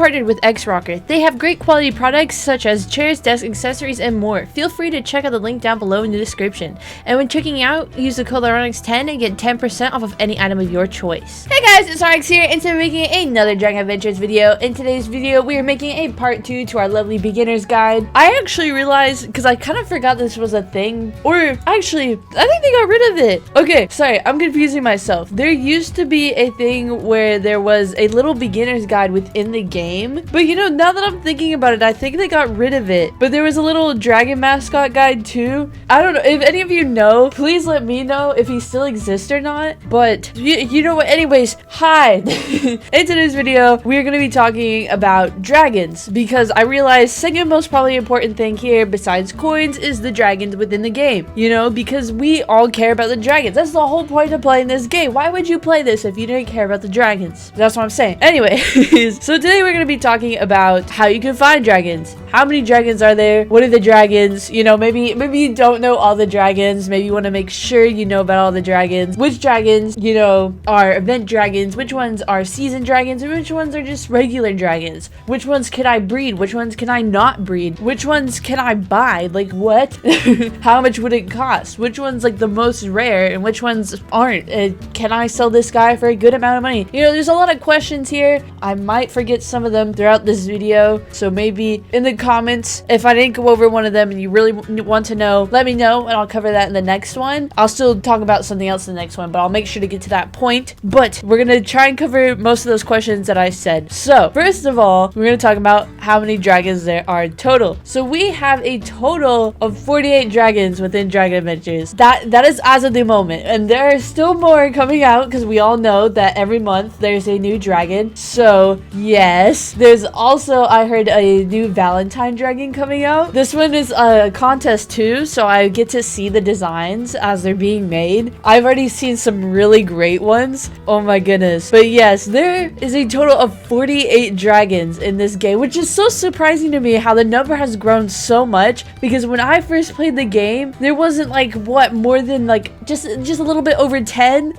partnered with X-Rocker. They have great quality products such as chairs, desk accessories, and more. Feel free to check out the link down below in the description. And when checking out, use the code Lyronyx10 and get 10% off of any item of your choice. Hey guys, it's Lyronyx here, and today we're making another Dragon Adventures video. In today's video, we are making a part 2 to our lovely beginner's guide. I actually realized, because I kind of forgot this was a thing, or actually, I think they got rid of it. Okay, sorry, I'm confusing myself. There used to be a thing where there was a little beginner's guide within the game, but you know, now that I'm thinking about it, I think they got rid of it. But there was a little dragon mascot guide too. I don't know if any of you know, please let me know if he still exists or not. But you know what, anyways, hi. In today's video, we're going to be talking about dragons, because I realized second most probably important thing here besides coins is the dragons within the game, you know, because we all care about the dragons. That's the whole point of playing this game. Why would you play this if you didn't care about the dragons? That's what I'm saying. Anyway, so today we're going to be talking about how you can find dragons. How many dragons are there? What are the dragons? You know, maybe you don't know all the dragons. Maybe you want to make sure you know about all the dragons. Which dragons, you know, are event dragons? Which ones are season dragons? And which ones are just regular dragons? Which ones can I breed? Which ones can I not breed? Which ones can I buy? Like, what? How much would it cost? Which one's like the most rare and which ones aren't? Can I sell this guy for a good amount of money? You know, there's a lot of questions here. I might forget some of them throughout this video, so maybe in the comments, if I didn't go over one of them and you really want to know, let me know and I'll cover that in the next one. I'll still talk about something else in the next one, but I'll make sure to get to that point. But we're gonna try and cover most of those questions that I said. So first of all, we're gonna talk about how many dragons there are total. So we have a total of 48 dragons within Dragon Adventures. That is as of the moment, and there are still more coming out because we all know that every month there's a new dragon. So yes, there's also, I heard, a new Valentine dragon coming out. This one is a contest too, so I get to see the designs as they're being made. I've already seen some really great ones. Oh my goodness. But yes, there is a total of 48 dragons in this game, which is so surprising to me how the number has grown so much, because when I first played the game, there wasn't like, what, more than like just a little bit over 10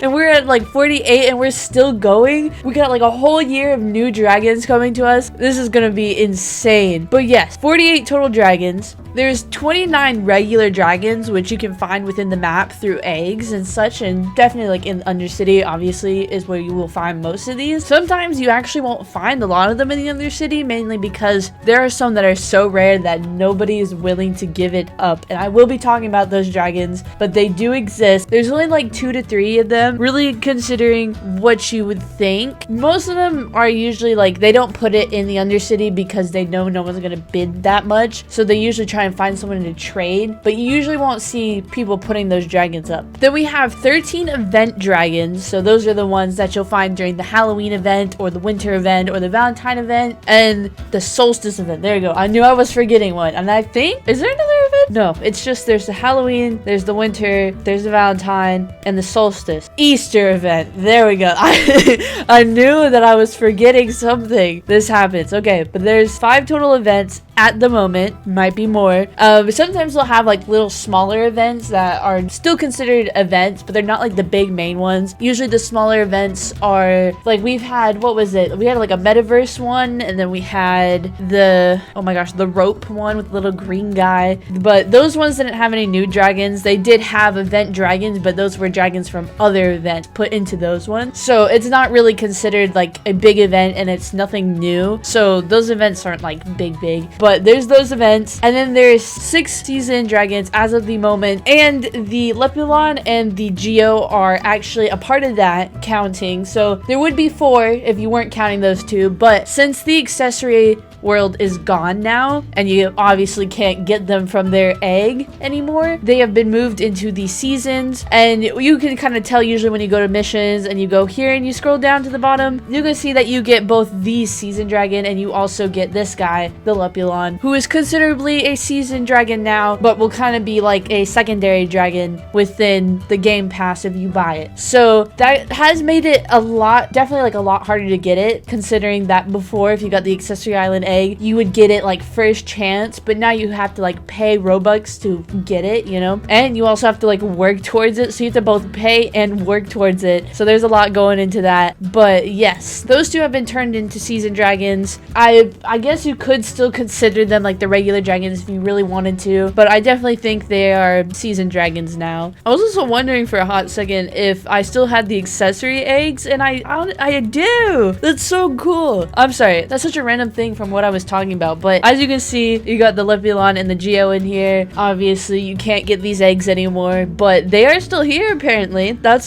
and we're at like 48 and we're still going. We got like a whole year of new dragons coming to us. This is gonna be insane. But yes, 48 total dragons. There's 29 regular dragons, which you can find within the map through eggs and such, and definitely like in Undercity obviously is where you will find most of these. Sometimes you actually won't find a lot of them in the Undercity, mainly because there are some that are so rare that nobody is willing to give it up, and I will be talking about those dragons, but they do exist. There's only like 2 to 3 of them, really, considering what you would think. Most of them are usually like, they don't put it in the Undercity because they know no one's gonna bid that much, so they usually try and find someone to trade, but you usually won't see people putting those dragons up. Then we have 13 event dragons, so those are the ones that you'll find during the Halloween event or the winter event or the Valentine event and the solstice event. There you go. I knew I was forgetting one, and I think, is there another event? No, it's just there's the Halloween, there's the winter, there's the Valentine, and the solstice. Easter event. There we go. I knew that I was forgetting something. This happens. Okay, but there's 5 total events at the moment, might be more. Sometimes they'll have like little smaller events that are still considered events, but they're not like the big main ones. Usually the smaller events are like, we've had, what was it? We had like a metaverse one, and then we had the, oh my gosh, the rope one with the little green guy. But those ones didn't have any new dragons. They did have event dragons, but those were dragons from other events put into those ones. So it's not really considered like a big event, and it's nothing new. So those events aren't like big, but there's those events. And then there's 6 season dragons as of the moment, and the Lepulon and the Geo are actually a part of that counting. So there would be 4 if you weren't counting those 2, but since the accessory world is gone now, and you obviously can't get them from their egg anymore, they have been moved into the seasons, and you can kind of tell usually when you go to missions and you go here and you scroll down to the bottom, you can see that you get both the season dragon and you also get this guy, the Lepulon, who is considerably a season dragon now, but will kind of be like a secondary dragon within the game pass if you buy it. So that has made it a lot, definitely like a lot harder to get it, considering that before, if you got the accessory island egg, you would get it like first chance, but now you have to like pay Robux to get it, you know, and you also have to like work towards it, so you have to both pay and work towards it. So there's a lot going into that. But yes, those two have been turned into season dragons. I guess you could still consider them like the regular dragons if you really wanted to, but I definitely think they are season dragons now. I was also wondering for a hot second if I still had the accessory eggs, and I do. That's so cool. I'm sorry, that's such a random thing from what I was talking about, but as you can see, you got the Lepulon and the Geo in here. Obviously you can't get these eggs anymore, but they are still here apparently. That's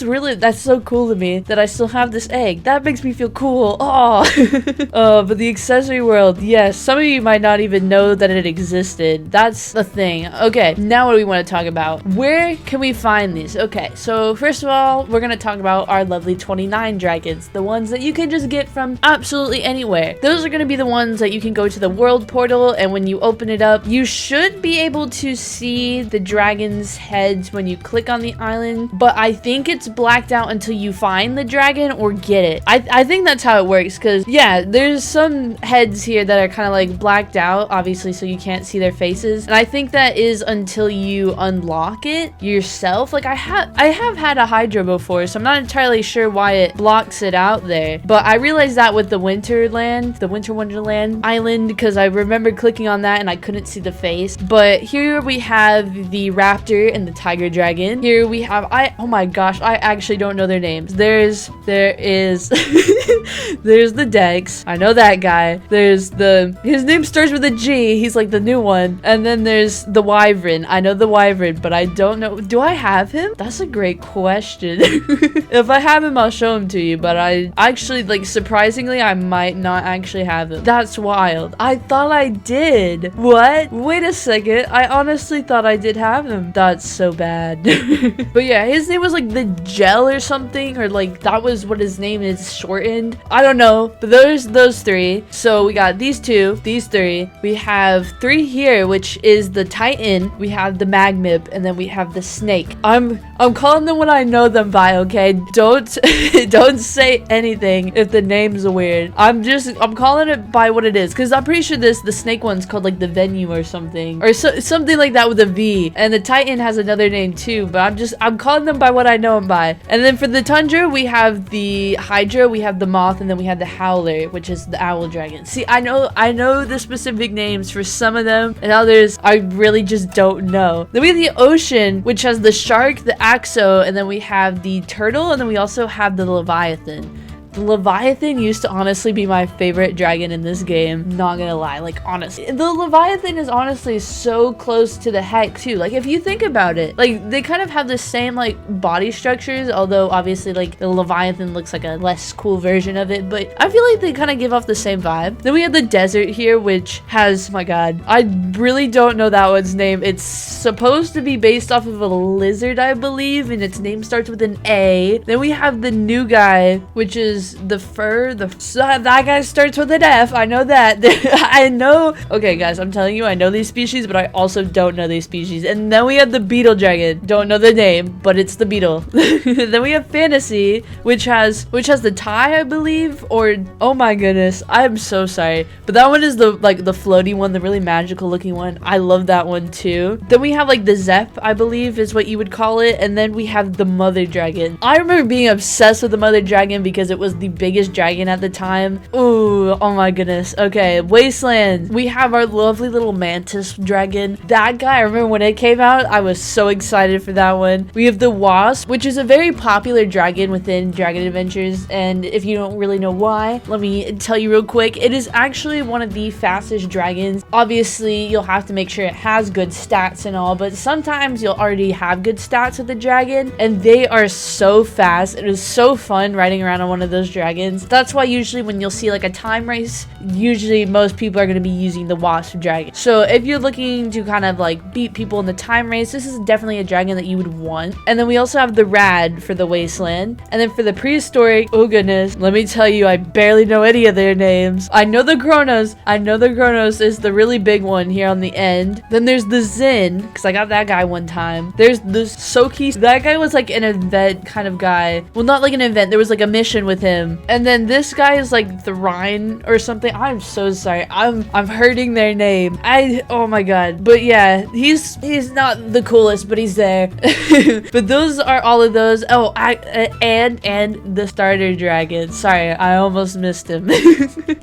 so cool to me that I still have this egg. That makes me feel cool. Oh. But the accessory world, yes, some of you might not even know that it existed. That's the thing. Okay, now what do we want to talk about? Where can we find these? Okay, so first of all, we're gonna talk about our lovely 29 dragons, the ones that you can just get from absolutely anywhere. Those are gonna be the ones that you can go to the world portal, and when you open it up, you should be able to see the dragon's heads when you click on the island, but I think it's blacked out until you find the dragon or get it. I think that's how it works, because yeah, there's some heads here that are kind of like blacked out, obviously, so you can't see their faces, and I think that is until you unlock it yourself. Like I have had a Hydra before, so I'm not entirely sure why it blocks it out there, but I realized that with the Winter Wonderland island, because I remember clicking on that and I couldn't see the face. But here we have the raptor and the tiger dragon. Here we have, oh my gosh, I actually don't know their names. There is there's the Dex, I know that guy. There's his name starts with a G, he's like the new one. And then there's the wyvern, I know the wyvern, but I don't know, do I have him? That's a great question. If I have him, I'll show him to you, but I actually, like, surprisingly, I might not actually have him. That's wild. I thought I did. What? Wait a second, I honestly thought I did have him. That's so bad. But yeah, his name was like the Gel or something, or like that was what his name is shortened. I don't know, but there's those three. So we got these two, these three. We have three here, which is the Titan, we have the Magmip, and then we have the Snake. I'm calling them what I know them by, okay? Don't say anything if the name's weird. I'm calling it by what it is, because I'm pretty sure the Snake one's called like the Venue or something, or something like that with a V, and the Titan has another name too, but I'm calling them by what I know them by. And then for the Tundra, we have the Hydra, we have the Moth, and then we have the Howler, which is the Owl Dragon. See, I know the specific names for some of them, and others I really just don't know. Then we have the Ocean, which has the Shark, the Axo, and then we have the Turtle, and then we also have the Leviathan. The Leviathan used to honestly be my favorite dragon in this game, not gonna lie, like honestly. The Leviathan is honestly so close to the Heck too, like if you think about it. Like they kind of have the same like body structures, although obviously like the Leviathan looks like a less cool version of it, but I feel like they kind of give off the same vibe. Then we have the Desert here, which has, oh my god, I really don't know that one's name. It's supposed to be based off of a lizard, I believe, and its name starts with an A. Then we have the new guy, which is the fur, that guy starts with an F. I know that. I know. Okay guys, I'm telling you, I know these species, but I also don't know these species. And then we have the Beetle Dragon. Don't know the name, but it's the beetle. Then we have Fantasy, which has the tie, I believe, or oh my goodness, I'm so sorry, but that one is the floaty one, the really magical looking one. I love that one too. Then we have like the Zep, I believe is what you would call it, and then we have the Mother Dragon. I remember being obsessed with the Mother Dragon because it was the biggest dragon at the time. Ooh, oh my goodness. Okay, Wasteland. We have our lovely little Mantis Dragon. That guy, I remember when it came out, I was so excited for that one. We have the Wasp, which is a very popular dragon within Dragon Adventures, and if you don't really know why, let me tell you real quick. It is actually one of the fastest dragons. Obviously, you'll have to make sure it has good stats and all, but sometimes you'll already have good stats with the dragon, and they are so fast. It is so fun riding around on one of those dragons. That's why usually when you'll see like a time race, usually most people are going to be using the Wasp dragon. So if you're looking to kind of like beat people in the time race, this is definitely a dragon that you would want. And then we also have the Rad for the Wasteland. And then for the Prehistoric, oh goodness, let me tell you, I barely know any of their names. I know the Kronos. I know the Kronos is the really big one here on the end. Then there's the Zin, because I got that guy one time. There's the Soki. That guy was like an event kind of guy. Well, not like an event. There was like a mission with him. him. And then this guy is like the Rhine or something. I'm so sorry. I'm hurting their name. Oh my god. But yeah, he's not the coolest, but he's there. But those are all of those. Oh, and the starter dragon. Sorry, I almost missed him.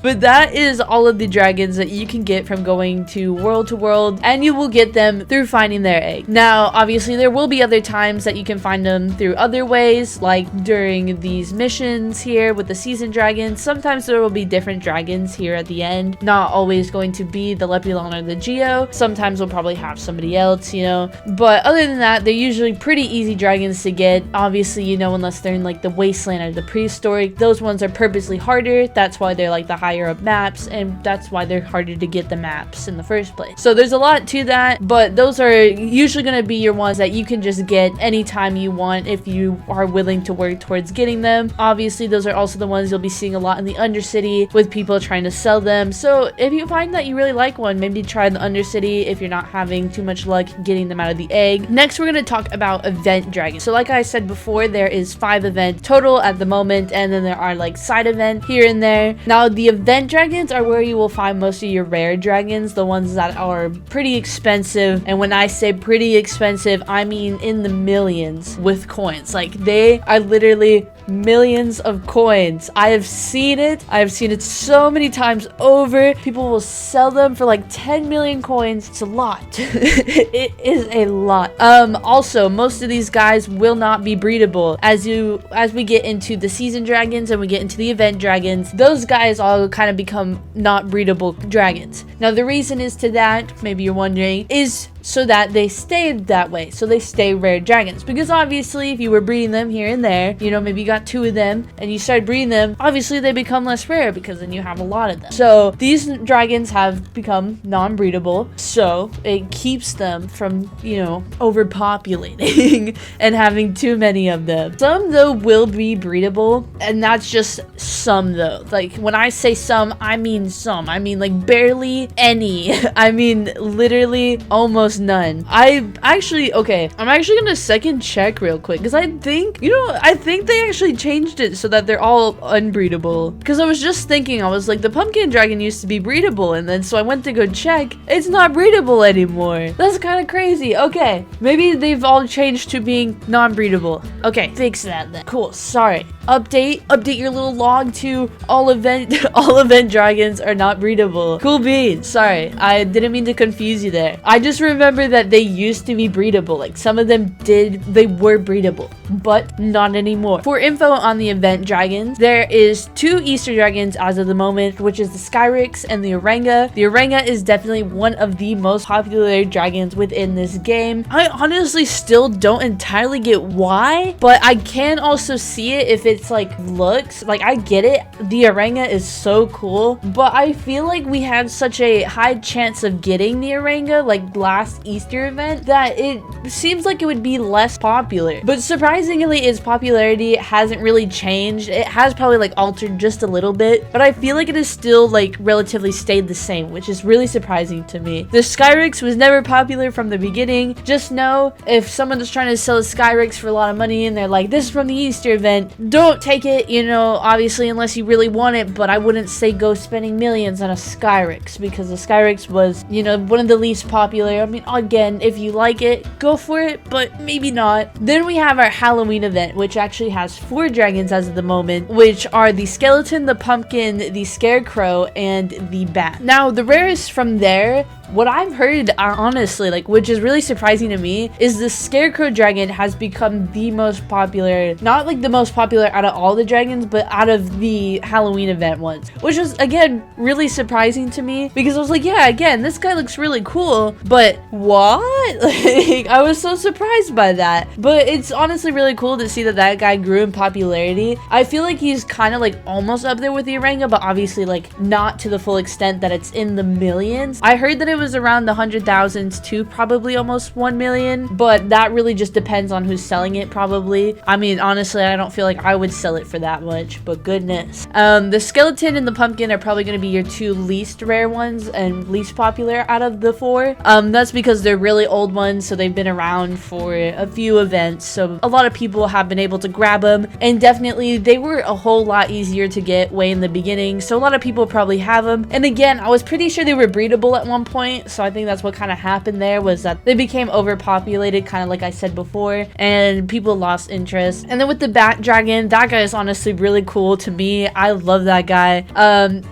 But that is all of the dragons that you can get from going to world, and you will get them through finding their egg. Now, obviously, there will be other times that you can find them through other ways, like during these missions here with the season dragons. Sometimes there will be different dragons here at the end. Not always going to be the Lepulon or the Geo. Sometimes we'll probably have somebody else, you know. But other than that, they're usually pretty easy dragons to get. Obviously, you know, unless they're in like the wasteland or the prehistoric, those ones are purposely harder. That's why they're like the higher up maps, and that's why they're harder to get the maps in the first place. So there's a lot to that, but those are usually going to be your ones that you can just get anytime you want if you are willing to work towards getting them. Obviously, those are also the ones you'll be seeing a lot in the Undercity with people trying to sell them. So if you find that you really like one, maybe try the Undercity if you're not having too much luck getting them out of the egg. Next, we're going to talk about event dragons. So like I said before, there is 5 events total at the moment, and then there are like side event here and there. Now, the event dragons are where you will find most of your rare dragons, the ones that are pretty expensive. And when I say pretty expensive, I mean in the millions with coins. Like, they are literally millions of coins. I have seen it so many times over. People will sell them for like 10 million coins. It's a lot. It is a lot. Also, most of these guys will not be breedable. As we get into the season dragons and we get into the event dragons, those guys all kind of become not breedable dragons. Now, the reason is to that, maybe you're wondering, is so that they stay that way, so they stay rare dragons. Because obviously, if you were breeding them here and there, you know, maybe you got 2 of them and you started breeding them, obviously they become less rare because then you have a lot of them. So these dragons have become non-breedable, so it keeps them from, you know, overpopulating and having too many of them. Some though will be breedable, and that's just some though. Like, when I say some, I mean some. I mean like barely any. I mean literally almost none. I'm actually gonna second check real quick, because I think they actually changed it so that they're all unbreedable. Because I was just thinking, I was like, the pumpkin dragon used to be breedable, and then so I went to go check, it's not breedable anymore. That's kind of crazy. Okay, maybe they've all changed to being non-breedable. Okay, fix that then. Cool. Sorry. Update your little log to all event dragons are not breedable. Cool beans. Sorry, I didn't mean to confuse you there. I just remember that they used to be breedable. Like, some of them they were breedable, but not anymore. For info on the event dragons, there is 2 Easter dragons as of the moment, which is the Skyryx and the Orenga. The Orenga is definitely one of the most popular dragons within this game. I honestly still don't entirely get why, but I can also see it if it's like looks. Like, I get it. The Orenga is so cool, but I feel like we had such a high chance of getting the Orenga like last Easter event that it seems like it would be less popular. But surprisingly, its popularity hasn't really changed. It has probably like altered just a little bit, but I feel like it is still like relatively stayed the same, which is really surprising to me. The Skyryx was never popular from the beginning. Just know, if someone is trying to sell a Skyryx for a lot of money and they're like, this is from the Easter event, don't take it, you know, obviously, unless you really want it. But I wouldn't say go spending millions on a Skyryx, because the Skyryx was, you know, one of the least popular. I mean, again, if you like it, go for it, but maybe not. Then we have our Halloween event, which actually has 4 dragons as of the moment, which are the skeleton, the pumpkin, the scarecrow, and the bat. Now, the rarest from there, what I've heard, honestly, like, which is really surprising to me, is the scarecrow dragon has become the most popular, not like the most popular out of all the dragons, but out of the Halloween event ones, which was, again, really surprising to me, because I was like, yeah, again, this guy looks really cool, but what? Like, I was so surprised by that. But it's honestly really cool to see that that guy grew in popularity. I feel like he's kind of like almost up there with the Orenga, but obviously like not to the full extent that it's in the millions. I heard that it was around the 100,000s to probably almost 1 million, but that really just depends on who's selling it probably. I mean, honestly, I don't feel like I would sell it for that much, but goodness. The skeleton and the pumpkin are probably going to be your two least rare ones and least popular out of the four. That's because they're really old ones, so they've been around for a few events, so a lot of people have been able to grab them, and definitely they were a whole lot easier to get way in the beginning, so a lot of people probably have them. And again, I was pretty sure they were breedable at one point, so I think that's what kind of happened there, was that they became overpopulated, kind of like I said before, and people lost interest. And then with the bat dragon, that guy is honestly really cool to me. I love that guy.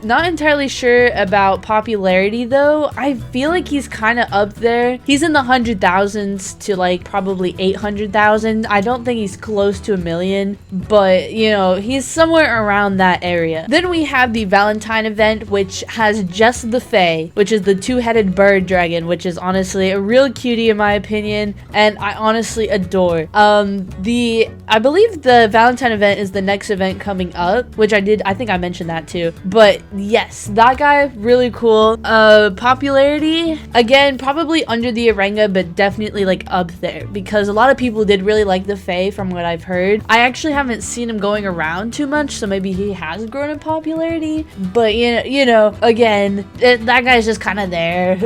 Not entirely sure about popularity though. I feel like he's kind of up there. He's in the 100,000s to like probably 800,000. I don't think he's close to 1 million, but you know, he's somewhere around that area. Then we have the Valentine event, which has just the Fae, which is the two-headed bird dragon, which is honestly a real cutie in my opinion, and I honestly adore. I believe the Valentine event is the next event coming up, which I think I mentioned that too. But yes, that guy, really cool. Popularity, again, probably under the Arenga, but definitely like up there, because a lot of people did really like the Fae from what I've heard. I actually haven't seen him going around too much, so maybe he has grown in popularity, but you know, again, that guy's just kind of there.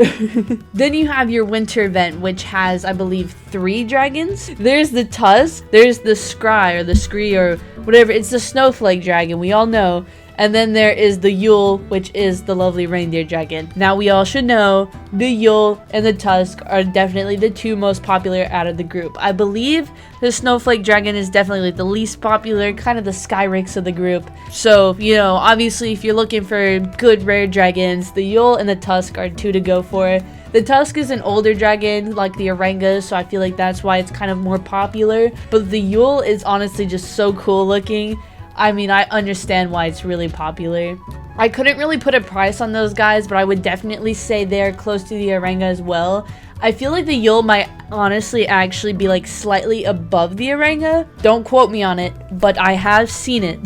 Then you have your winter event, which has, I believe, 3 dragons. There's the Tusk, there's the Scry or the Scree or whatever. It's the snowflake dragon, we all know. And then there is the Yule, which is the lovely reindeer dragon. Now we all should know the Yule and the Tusk are definitely the 2 most popular out of the group. I believe the snowflake dragon is definitely like the least popular, kind of the Skyryx of the group. So, you know, obviously if you're looking for good rare dragons, the Yule and the Tusk are 2 to go for. The Tusk is an older dragon like the Arenga, so I feel like that's why it's kind of more popular. But the Yule is honestly just so cool looking. I mean, I understand why it's really popular. I couldn't really put a price on those guys, but I would definitely say they're close to the Arenga as well. I feel like the Yule might honestly actually be like slightly above the Arenga. Don't quote me on it, but I have seen it.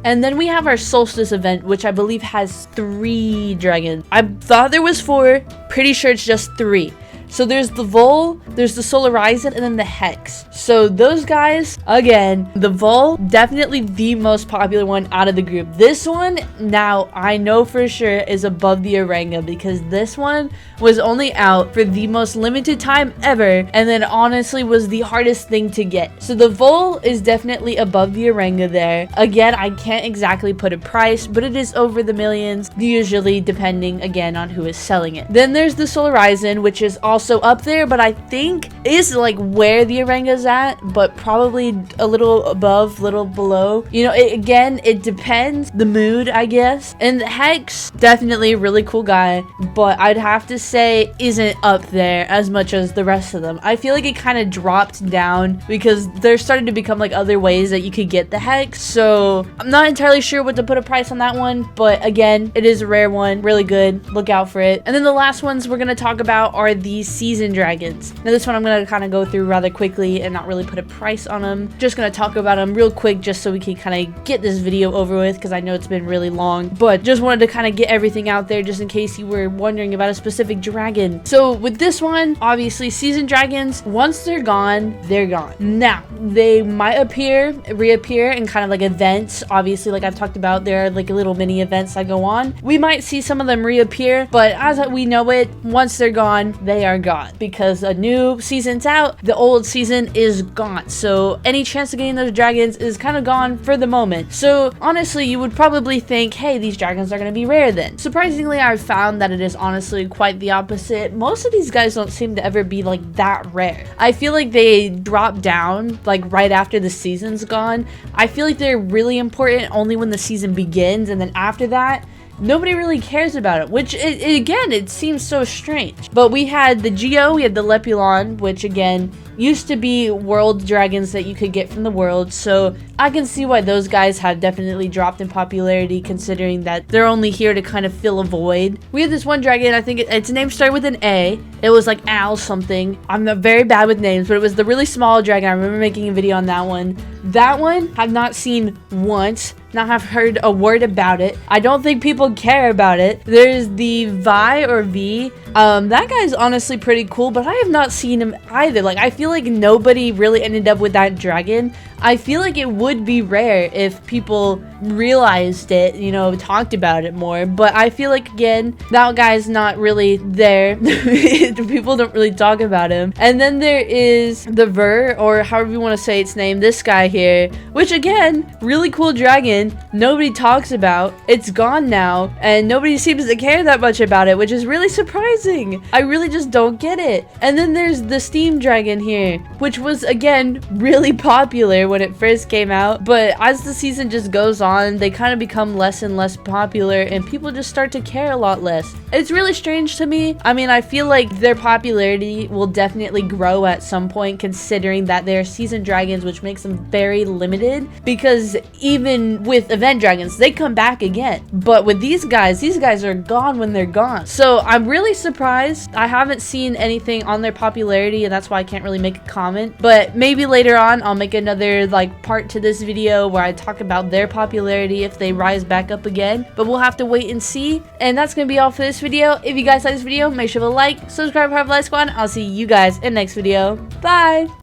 And then we have our Solstice event, which I believe has 3 dragons. I thought there was 4, pretty sure it's just 3. So there's the Vole, there's the Solarizon, and then the Hex. So those guys, again, the Vole, definitely the most popular one out of the group. This one, now, I know for sure is above the Arenga, because this one was only out for the most limited time ever, and then honestly was the hardest thing to get. So the Vole is definitely above the Arenga there. Again, I can't exactly put a price, but it is over the millions, usually depending, again, on who is selling it. Then there's the Solarizon, which is also up there, but I think is like where the Arenga's at, but probably a little above, little below. You know, again, it depends the mood, I guess. And the Hex, definitely a really cool guy, but I'd have to say isn't up there as much as the rest of them. I feel like it kind of dropped down because there started to become like other ways that you could get the Hex. So I'm not entirely sure what to put a price on that one, but again, it is a rare one, really good. Look out for it. And then the last ones we're going to talk about are these season dragons. Now this one I'm going to kind of go through rather quickly and not really put a price on them. Just going to talk about them real quick just so we can kind of get this video over with, because I know it's been really long, but just wanted to kind of get everything out there just in case you were wondering about a specific dragon. So with this one, obviously season dragons, once they're gone, they're gone. Now they might reappear in kind of like events. Obviously, like I've talked about, there are like little mini events that go on. We might see some of them reappear, but as we know it, once they're gone, they are gone, because a new season's out, the old season is gone. So any chance of getting those dragons is kind of gone for the moment. So honestly, you would probably think, hey, these dragons are going to be rare then. Surprisingly, I've found that it is honestly quite the opposite. Most of these guys don't seem to ever be like that rare. I feel like they drop down like right after the season's gone. I feel like they're really important only when the season begins, and then after that, nobody really cares about it, which again, it seems so strange. But we had the Geo, we had the Lepulon, which again, used to be world dragons that you could get from the world, so I can see why those guys have definitely dropped in popularity, considering that they're only here to kind of fill a void. We had this one dragon, I think its name started with an A. It was like Al something. I'm not very bad with names, but it was the really small dragon. I remember making a video on that one. That one I've not seen once, not have heard a word about it. I don't think people care about it. There's the Vi or V. That guy's honestly pretty cool, but I have not seen him either. Like, I feel like nobody really ended up with that dragon. I feel like it would be rare if people realized it, you know, talked about it more. But I feel like, again, that guy's not really there. People don't really talk about him. And then there is the Ver, or however you want to say its name, this guy here, which again, really cool dragon. Nobody talks about. It's gone now, and nobody seems to care that much about it, which is really surprising. I really just don't get it. And then there's the Steam Dragon here, which was, again, really popular when it first came out, but as the season just goes on, they kind of become less and less popular, and people just start to care a lot less. It's really strange to me. I mean, I feel like their popularity will definitely grow at some point, considering that they're season dragons, which makes them very limited, because even with event dragons, they come back again. But with these guys are gone when they're gone. So I'm really surprised. I haven't seen anything on their popularity, and that's why I can't really make a comment. But maybe later on, I'll make another like part to this video where I talk about their popularity if they rise back up again. But we'll have to wait and see. And that's gonna be all for this video. If you guys like this video, make sure to like, subscribe, have a like squad. I'll see you guys in the next video. Bye.